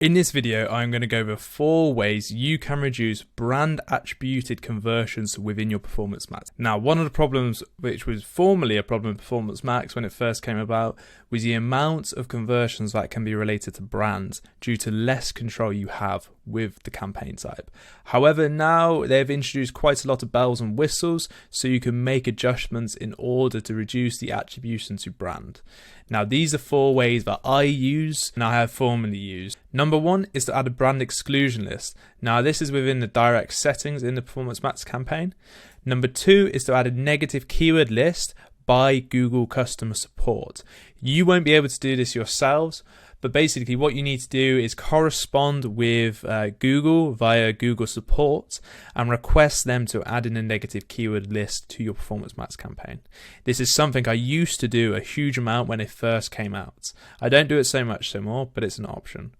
In this video, I'm going to go over 4 ways you can reduce brand attributed conversions within your Performance Max. Now, one of the problems, which was formerly a problem in Performance Max when it first came about, was the amount of conversions that can be related to brands due to less control you have with the campaign type. However, now they've introduced quite a lot of bells and whistles, so you can make adjustments in order to reduce the attribution to brand. Now, these are 4 ways that I use and I have formerly used. Number 1 is to add a brand exclusion list. Now, this is within the direct settings in the Performance Max campaign. Number 2 is to add a negative keyword list by Google customer support. You won't be able to do this yourselves, but basically what you need to do is correspond with Google via Google support and request them to add in a negative keyword list to your Performance Max campaign. This is something I used to do a huge amount when it first came out. I don't do it so much more, but it's an option.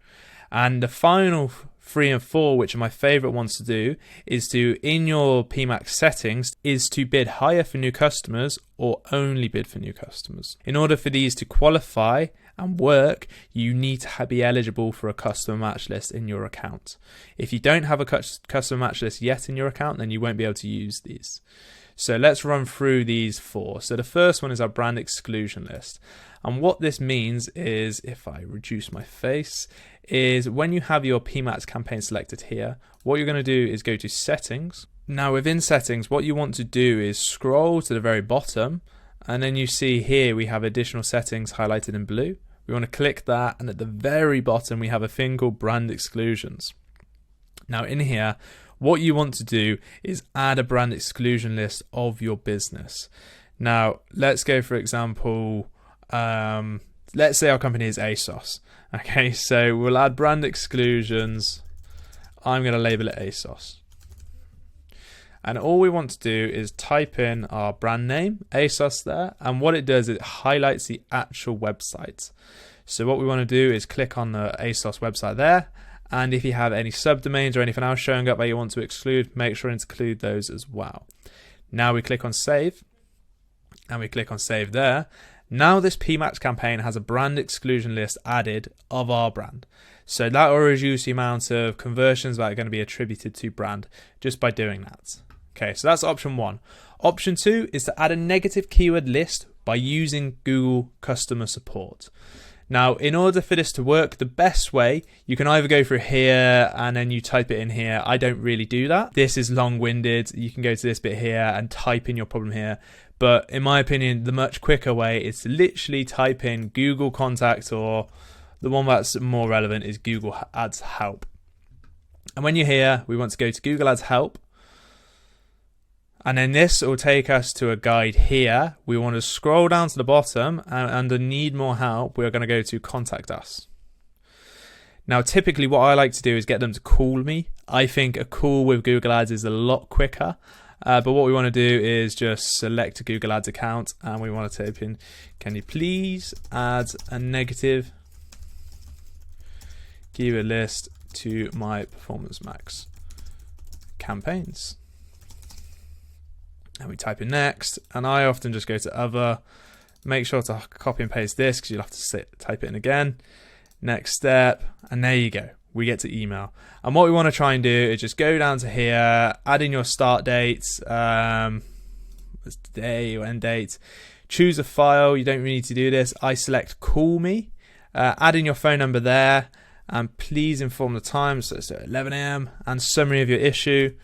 And the final 3 and 4, which are my favorite ones to do, is to, in your PMax settings, is to bid higher for new customers or only bid for new customers. In order for these to qualify and work, you need to be eligible for a customer match list in your account. If you don't have a customer match list yet in your account, then you won't be able to use these. So let's run through these 4. So the first one is our brand exclusion list. And what this means is, if I reduce my face, is when you have your PMax campaign selected here, what you're going to do is go to settings. Now within settings, what you want to do is scroll to the very bottom, and then you see here we have additional settings highlighted in blue. We want to click that, and at the very bottom we have a thing called brand exclusions. Now in here, what you want to do is add a brand exclusion list of your business. Now let's go, for example, let's say our company is ASOS. Okay, so we'll add brand exclusions. I'm going to label it ASOS. And all we want to do is type in our brand name, ASOS there, and what it does is it highlights the actual website. So what we want to do is click on the ASOS website there, and if you have any subdomains or anything else showing up that you want to exclude, make sure to include those as well. Now we click on save, and we click on save there. Now this PMax campaign has a brand exclusion list added of our brand. So that will reduce the amount of conversions that are going to be attributed to brand just by doing that. Okay, so that's option 1. Option 2 is to add a negative keyword list by using Google customer support. Now, in order for this to work, the best way, you can either go through here and then you type it in here. I don't really do that. This is long-winded. You can go to this bit here and type in your problem here. But in my opinion, the much quicker way is to literally type in Google Contact, or the one that's more relevant is Google Ads Help. And when you're here, we want to go to Google Ads Help. And then this will take us to a guide here. We want to scroll down to the bottom, and under Need More Help, we're going to go to Contact Us. Now, typically what I like to do is get them to call me. I think a call with Google Ads is a lot quicker. But what we want to do is just select a Google Ads account, and we want to type in, can you please add a negative keyword list to my Performance Max campaigns? And we type in next, and I often just go to other. Make sure to copy and paste this because you'll have to type it in again. Next step, and there you go. We get to email. And what we want to try and do is just go down to here, add in your start date, it's today or end date, choose a file. You don't really need to do this. I select call me, add in your phone number there, and please inform the time, so it's 11 a.m, and summary of your issue.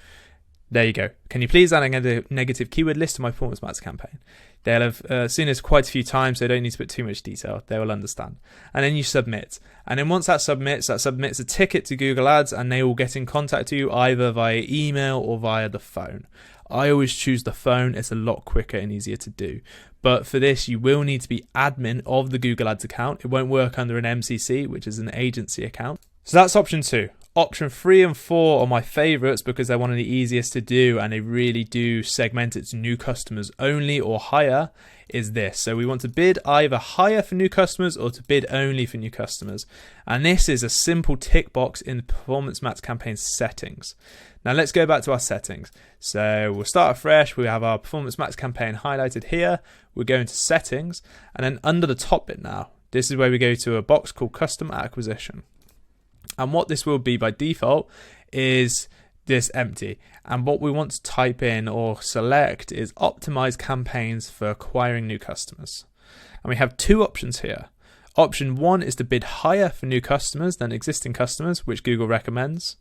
There you go. Can you please add a negative keyword list to my Performance Max campaign? They'll have seen this quite a few times, so they don't need to put too much detail. They will understand. And then you submit. And then once that submits a ticket to Google Ads, and they will get in contact with you either via email or via the phone. I always choose the phone. It's a lot quicker and easier to do. But for this, you will need to be admin of the Google Ads account. It won't work under an MCC, which is an agency account. So that's option 2. Option 3 and 4 are my favorites because they're one of the easiest to do, and they really do segment it to new customers only or higher, is this. So we want to bid either higher for new customers or to bid only for new customers. And this is a simple tick box in the Performance Max campaign settings. Now let's go back to our settings. So we'll start afresh. We have our Performance Max campaign highlighted here. We're going to settings, and then under the top bit now, this is where we go to a box called custom acquisition. And what this will be by default is this empty. And what we want to type in or select is optimize campaigns for acquiring new customers. And we have two options here. Option 1 is to bid higher for new customers than existing customers, which Google recommends,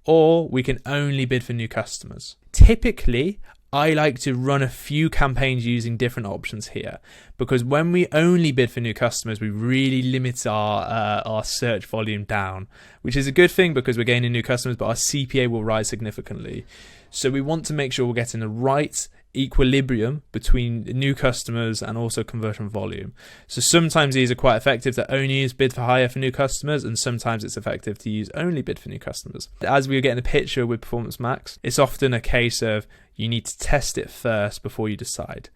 or we can only bid for new customers. Typically, I like to run a few campaigns using different options here, because when we only bid for new customers, we really limit our search volume down, which is a good thing because we're gaining new customers, but our CPA will rise significantly. So we want to make sure we're getting the right equilibrium between new customers and also conversion volume. So sometimes these are quite effective to only use bid for higher for new customers, and sometimes it's effective to use only bid for new customers. As we were getting the picture with Performance Max, it's often a case of you need to test it first before you decide.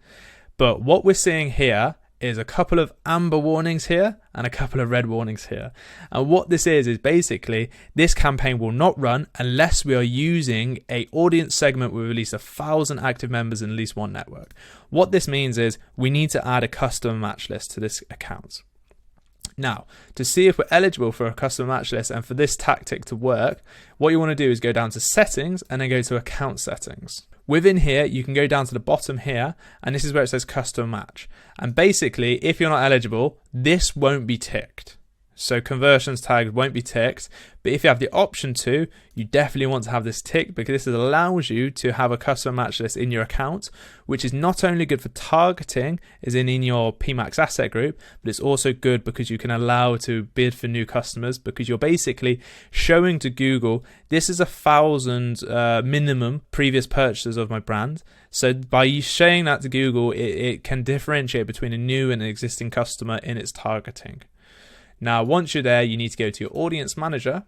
But what we're seeing here is a couple of amber warnings here and a couple of red warnings here. And what this is basically this campaign will not run unless we are using a audience segment with at least 1,000 active members in at least one network. What this means is we need to add a customer match list to this account. Now, to see if we're eligible for a customer match list and for this tactic to work, what you want to do is go down to settings and then go to account settings. Within here, you can go down to the bottom here, and this is where it says customer match. And basically, if you're not eligible, this won't be ticked. So conversions tagged won't be ticked, but if you have the option to, you definitely want to have this ticked, because this allows you to have a customer match list in your account, which is not only good for targeting as in your PMax asset group, but it's also good because you can allow to bid for new customers, because you're basically showing to Google, this is 1,000 minimum previous purchases of my brand. So by showing that to Google, it can differentiate between a new and an existing customer in its targeting. Now, once you're there, you need to go to your audience manager,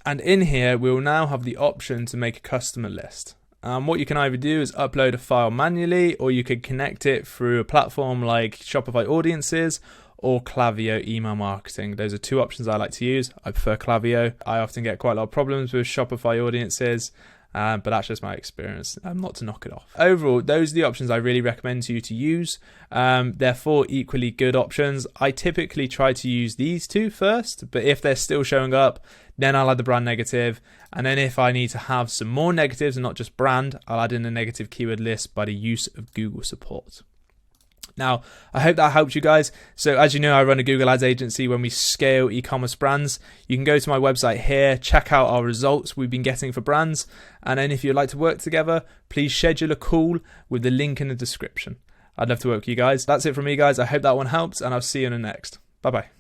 and in here, we will now have the option to make a customer list. What you can either do is upload a file manually, or you could connect it through a platform like Shopify Audiences or Klaviyo email marketing. Those are two options I like to use. I prefer Klaviyo. I often get quite a lot of problems with Shopify Audiences, but that's just my experience, not to knock it off. Overall, those are the options I really recommend to you to use. They're 4 equally good options. I typically try to use these 2 first, but if they're still showing up, then I'll add the brand negative. And then if I need to have some more negatives and not just brand, I'll add in a negative keyword list by the use of Google support. Now, I hope that helped you guys. So as you know, I run a Google Ads agency when we scale e-commerce brands. You can go to my website here, check out our results we've been getting for brands. And then if you'd like to work together, please schedule a call with the link in the description. I'd love to work with you guys. That's it from me, guys. I hope that one helps, and I'll see you in the next. Bye-bye.